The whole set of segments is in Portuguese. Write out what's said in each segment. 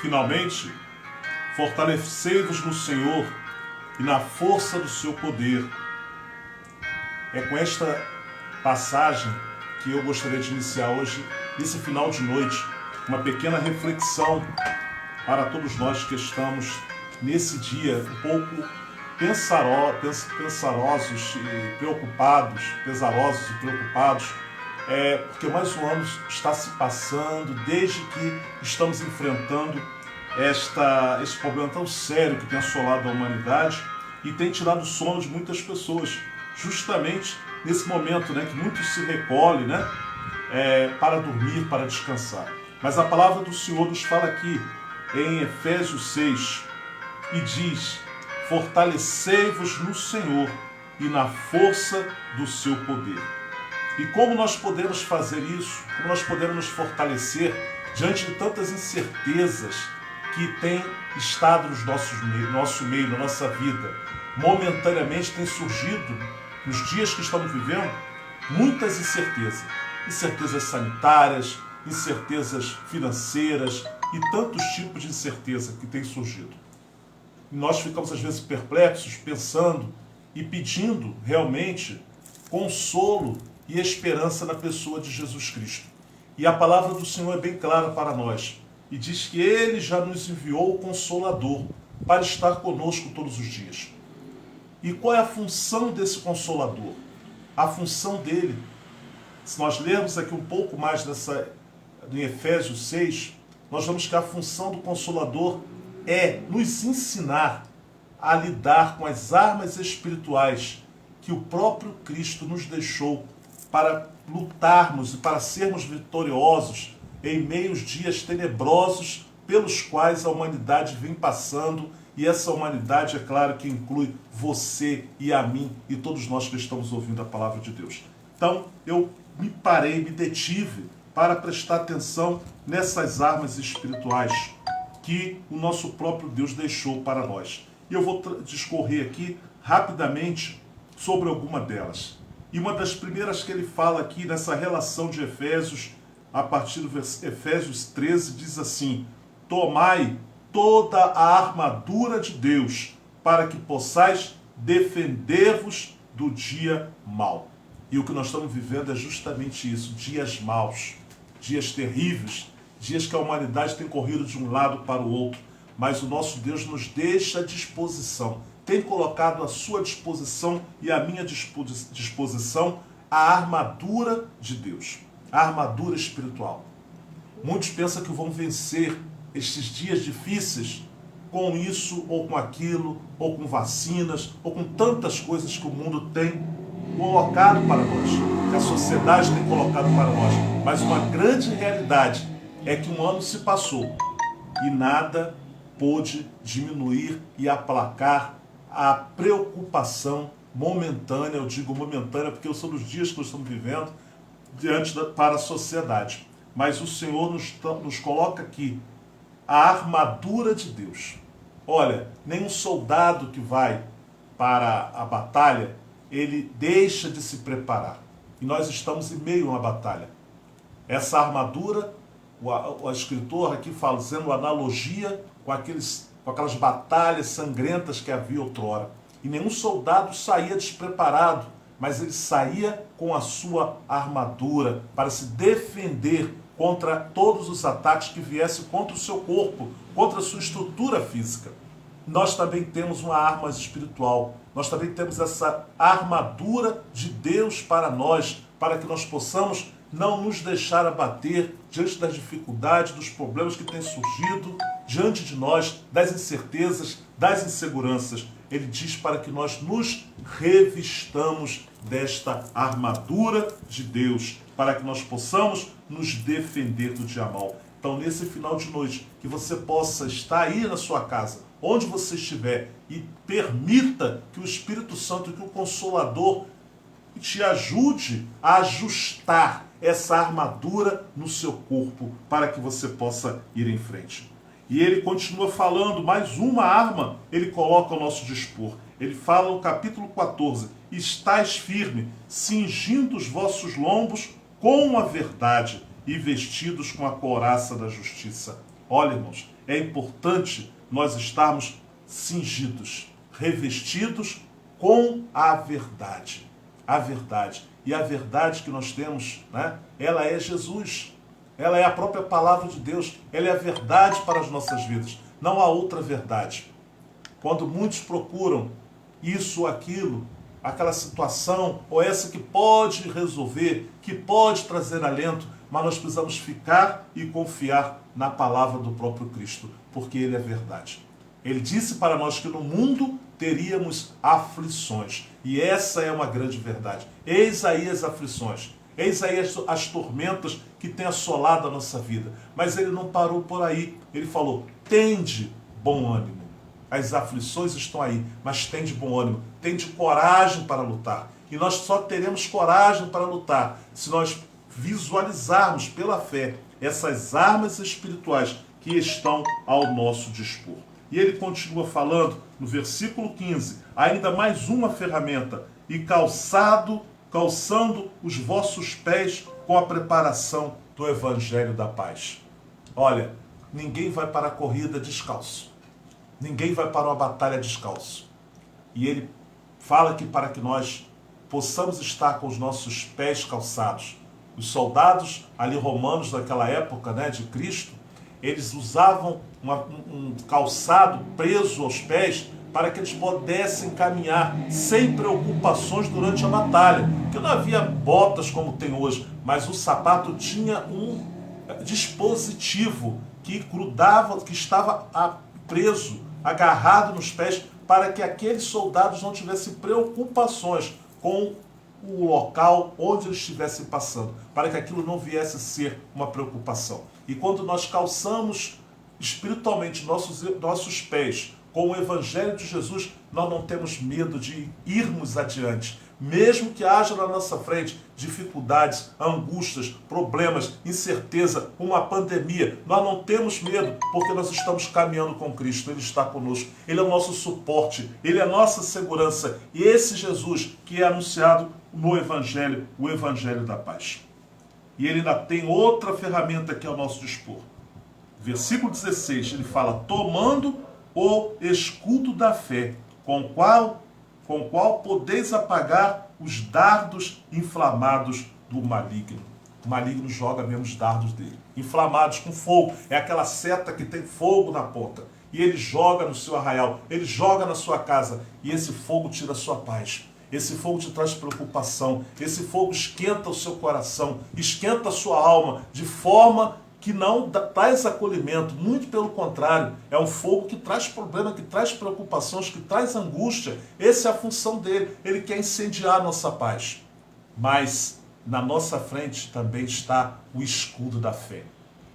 Finalmente, fortalecei-vos no Senhor e na força do seu poder. É com esta passagem que eu gostaria de iniciar hoje, nesse final de noite, uma pequena reflexão para todos nós que estamos nesse dia um pouco pesarosos e preocupados, porque mais um ano está se passando desde que estamos enfrentando esse problema tão sério que tem assolado a humanidade e tem tirado o sono de muitas pessoas, justamente nesse momento, que muitos se recolhem, para dormir, para descansar. Mas a palavra do Senhor nos fala aqui em Efésios 6 e diz: fortalecei-vos no Senhor e na força do seu poder. E como nós podemos fazer isso? Como nós podemos nos fortalecer diante de tantas incertezas que têm estado no nosso meio, na nossa vida? Momentaneamente tem surgido, nos dias que estamos vivendo, muitas incertezas. Incertezas sanitárias, incertezas financeiras e tantos tipos de incerteza que têm surgido. E nós ficamos às vezes perplexos, pensando e pedindo realmente consolo e esperança na pessoa de Jesus Cristo. E a palavra do Senhor é bem clara para nós e diz que Ele já nos enviou o Consolador para estar conosco todos os dias. E qual é a função desse Consolador? A função dele, se nós lermos aqui um pouco mais em Efésios 6, nós vemos que a função do Consolador é nos ensinar a lidar com as armas espirituais que o próprio Cristo nos deixou para lutarmos e para sermos vitoriosos em meio aos dias tenebrosos pelos quais a humanidade vem passando, e essa humanidade, é claro, que inclui você e a mim e todos nós que estamos ouvindo a palavra de Deus. Então, eu me detive para prestar atenção nessas armas espirituais que o nosso próprio Deus deixou para nós. E eu vou discorrer aqui rapidamente sobre alguma delas. E uma das primeiras que ele fala aqui nessa relação de Efésios, a partir do Efésios 13, diz assim: tomai toda a armadura de Deus, para que possais defender-vos do dia mau. E o que nós estamos vivendo é justamente isso, dias maus, dias terríveis, dias que a humanidade tem corrido de um lado para o outro, mas o nosso Deus nos deixa à disposição, tem colocado à sua disposição e à minha disposição a armadura de Deus, a armadura espiritual. Muitos pensam que vão vencer estes dias difíceis com isso ou com aquilo, ou com vacinas, ou com tantas coisas que o mundo tem colocado para nós, que a sociedade tem colocado para nós. Mas uma grande realidade é que um ano se passou e nada pôde diminuir e aplacar a preocupação momentânea. Eu digo momentânea porque são os dias que nós estamos vivendo para a sociedade. Mas o Senhor nos coloca aqui a armadura de Deus. Olha, nenhum soldado que vai para a batalha, ele deixa de se preparar. E nós estamos em meio a uma batalha. Essa armadura, o escritor aqui fazendo analogia com aquelas batalhas sangrentas que havia outrora. E nenhum soldado saía despreparado, mas ele saía com a sua armadura para se defender contra todos os ataques que viessem contra o seu corpo, contra a sua estrutura física. Nós também temos uma arma espiritual, nós também temos essa armadura de Deus para nós, para que nós possamos não nos deixar abater diante das dificuldades, dos problemas que têm surgido diante de nós, das incertezas, das inseguranças. Ele diz para que nós nos revistamos desta armadura de Deus, para que nós possamos nos defender do dia mau. Então, nesse final de noite, que você possa estar aí na sua casa, onde você estiver, e permita que o Espírito Santo, que o Consolador, te ajude a ajustar essa armadura no seu corpo, para que você possa ir em frente. E ele continua falando, mais uma arma ele coloca ao nosso dispor. Ele fala no capítulo 14, estais firme, cingindo os vossos lombos com a verdade e vestidos com a couraça da justiça. Olha, irmãos, é importante nós estarmos cingidos, revestidos com a verdade. A verdade. E a verdade que nós temos, né, ela é Jesus. Ela é a própria palavra de Deus. Ela é a verdade para as nossas vidas. Não há outra verdade. Quando muitos procuram isso ou aquilo, aquela situação, ou essa que pode resolver, que pode trazer alento, mas nós precisamos ficar e confiar na palavra do próprio Cristo, porque Ele é verdade. Ele disse para nós que no mundo teríamos aflições, e essa é uma grande verdade. Eis aí as aflições, eis aí as tormentas que têm assolado a nossa vida. Mas Ele não parou por aí, Ele falou, tende bom ânimo. As aflições estão aí, mas tende bom ânimo, tende coragem para lutar. E nós só teremos coragem para lutar se nós visualizarmos pela fé essas armas espirituais que estão ao nosso dispor. E ele continua falando no versículo 15, ainda mais uma ferramenta, e calçando os vossos pés com a preparação do Evangelho da paz. Olha, ninguém vai para a corrida descalço. Ninguém vai para uma batalha descalço. E ele fala que para que nós possamos estar com os nossos pés calçados. Os soldados ali romanos daquela época, né, de Cristo, eles usavam um calçado preso aos pés para que eles pudessem caminhar sem preocupações durante a batalha. Porque não havia botas como tem hoje, mas o sapato tinha um dispositivo que grudava, que estava preso, agarrado nos pés, para que aqueles soldados não tivessem preocupações com o local onde eles estivessem passando, para que aquilo não viesse a ser uma preocupação. E quando nós calçamos espiritualmente nossos pés com o Evangelho de Jesus, nós não temos medo de irmos adiante. Mesmo que haja na nossa frente dificuldades, angústias, problemas, incerteza, uma pandemia, nós não temos medo, porque nós estamos caminhando com Cristo, Ele está conosco, Ele é o nosso suporte, Ele é a nossa segurança, e esse Jesus que é anunciado no Evangelho, o Evangelho da paz. E ele ainda tem outra ferramenta aqui ao nosso dispor. Versículo 16, ele fala, tomando o escudo da fé, com o qual podeis apagar os dardos inflamados do maligno. O maligno joga mesmo os dardos dele, inflamados com fogo. É aquela seta que tem fogo na ponta. E ele joga no seu arraial, ele joga na sua casa. E esse fogo tira a sua paz. Esse fogo te traz preocupação. Esse fogo esquenta o seu coração, esquenta a sua alma, de forma que não traz acolhimento, muito pelo contrário, é um fogo que traz problema, que traz preocupações, que traz angústia. Essa é a função dele, ele quer incendiar a nossa paz. Mas na nossa frente também está o escudo da fé.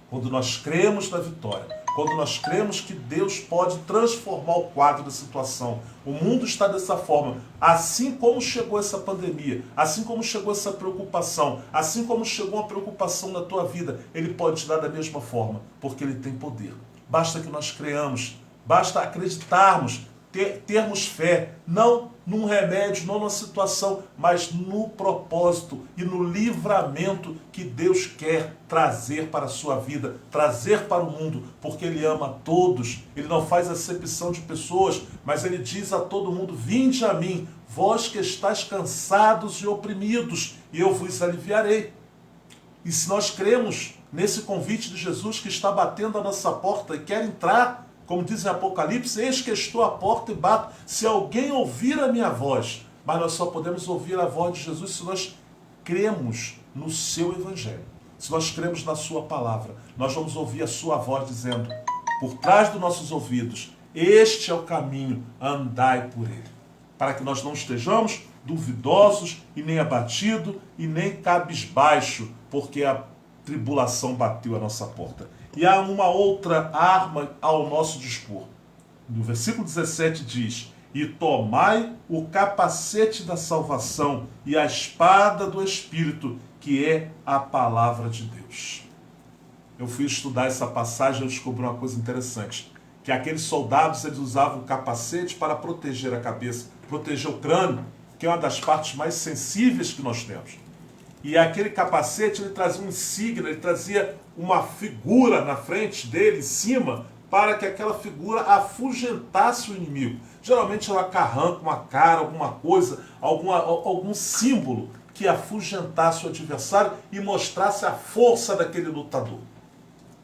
Quando nós cremos na vitória, quando nós cremos que Deus pode transformar o quadro da situação, o mundo está dessa forma, assim como chegou essa pandemia, assim como chegou essa preocupação, assim como chegou uma preocupação na tua vida, Ele pode te dar da mesma forma, porque Ele tem poder. Basta que nós creamos, basta acreditarmos, termos fé, não num remédio, não numa situação, mas no propósito e no livramento que Deus quer trazer para a sua vida, trazer para o mundo, porque Ele ama todos, Ele não faz acepção de pessoas, mas Ele diz a todo mundo, vinde a mim, vós que estáis cansados e oprimidos, e eu vos aliviarei. E se nós cremos nesse convite de Jesus que está batendo a nossa porta e quer entrar, como diz em Apocalipse, eis que estou à porta e bato, se alguém ouvir a minha voz. Mas nós só podemos ouvir a voz de Jesus se nós cremos no seu Evangelho. Se nós cremos na sua palavra, nós vamos ouvir a sua voz dizendo, por trás dos nossos ouvidos, este é o caminho, andai por ele. Para que nós não estejamos duvidosos e nem abatidos e nem cabisbaixo, porque a tribulação bateu a nossa porta. E há uma outra arma ao nosso dispor. No versículo 17 diz, e tomai o capacete da salvação e a espada do Espírito, que é a palavra de Deus. Eu fui estudar essa passagem e descobri uma coisa interessante, que aqueles soldados eles usavam o capacete para proteger a cabeça, proteger o crânio, que é uma das partes mais sensíveis que nós temos. E aquele capacete, ele trazia um insígnia, ele trazia uma figura na frente dele, em cima, para que aquela figura afugentasse o inimigo. Geralmente ela carranca uma cara, alguma coisa, algum símbolo que afugentasse o adversário e mostrasse a força daquele lutador.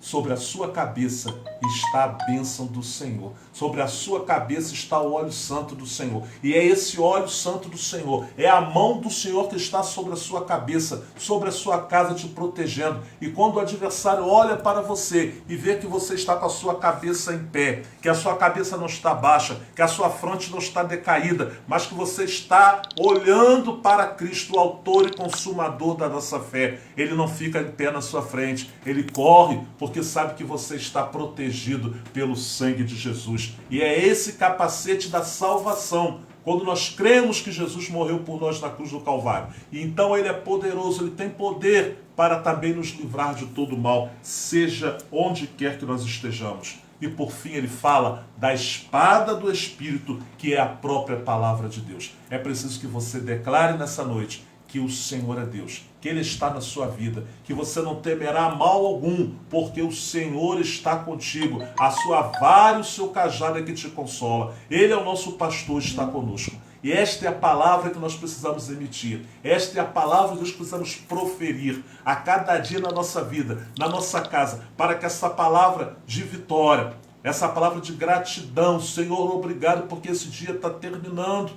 Sobre a sua cabeça está a bênção do Senhor. Sobre a sua cabeça está o óleo santo do Senhor. E é esse óleo santo do Senhor, é a mão do Senhor que está sobre a sua cabeça, sobre a sua casa te protegendo. E quando o adversário olha para você e vê que você está com a sua cabeça em pé, que a sua cabeça não está baixa, que a sua fronte não está decaída, mas que você está olhando para Cristo, o autor e consumador da nossa fé, ele não fica em pé na sua frente, ele corre, porque sabe que você está protegido pelo sangue de Jesus. E é esse capacete da salvação, quando nós cremos que Jesus morreu por nós na cruz do Calvário. E então ele é poderoso, ele tem poder para também nos livrar de todo mal, seja onde quer que nós estejamos. E por fim ele fala da espada do Espírito, que é a própria palavra de Deus. É preciso que você declare nessa noite que o Senhor é Deus, que Ele está na sua vida, que você não temerá mal algum, porque o Senhor está contigo, a sua vara e o seu cajado é que te consola. Ele é o nosso pastor, está conosco. E esta é a palavra que nós precisamos emitir, esta é a palavra que nós precisamos proferir a cada dia na nossa vida, na nossa casa, para que essa palavra de vitória, essa palavra de gratidão, Senhor, obrigado, porque esse dia está terminando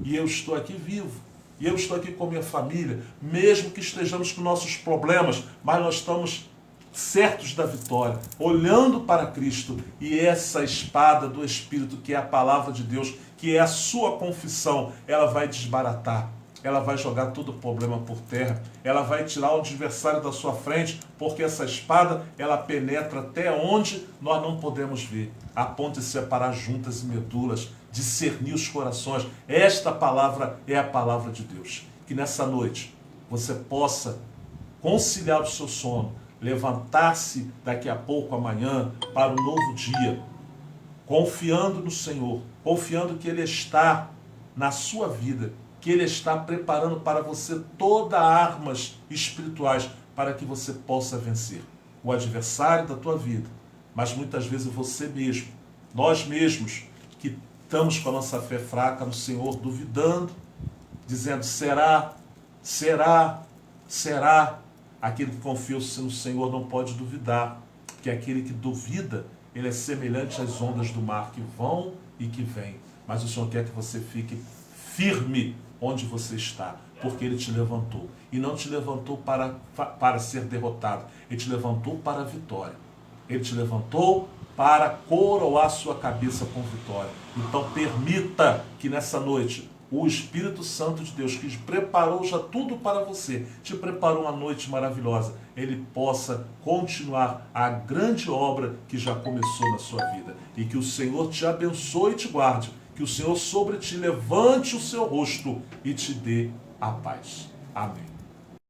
e eu estou aqui vivo. E eu estou aqui com minha família, mesmo que estejamos com nossos problemas, mas nós estamos certos da vitória, olhando para Cristo. E essa espada do Espírito, que é a palavra de Deus, que é a sua confissão, ela vai desbaratar, ela vai jogar todo o problema por terra, ela vai tirar o adversário da sua frente, porque essa espada, ela penetra até onde nós não podemos ver, a ponto de separar juntas e medulas, discernir os corações. Esta palavra é a palavra de Deus. Que nessa noite você possa conciliar o seu sono, levantar-se daqui a pouco, amanhã, para um novo dia, confiando no Senhor, confiando que Ele está na sua vida, que Ele está preparando para você todas armas espirituais para que você possa vencer o adversário da tua vida, mas muitas vezes você mesmo, nós mesmos, que estamos com a nossa fé fraca no Senhor, duvidando, dizendo, será? Aquele que confia no Senhor não pode duvidar, porque aquele que duvida, ele é semelhante às ondas do mar que vão e que vêm. Mas o Senhor quer que você fique firme onde você está, porque Ele te levantou. E não te levantou para ser derrotado, Ele te levantou para a vitória. Ele te levantou para coroar sua cabeça com vitória. Então permita que nessa noite o Espírito Santo de Deus, que preparou já tudo para você, te preparou uma noite maravilhosa, ele possa continuar a grande obra que já começou na sua vida. E que o Senhor te abençoe e te guarde, que o Senhor sobre ti levante o seu rosto e te dê a paz. Amém.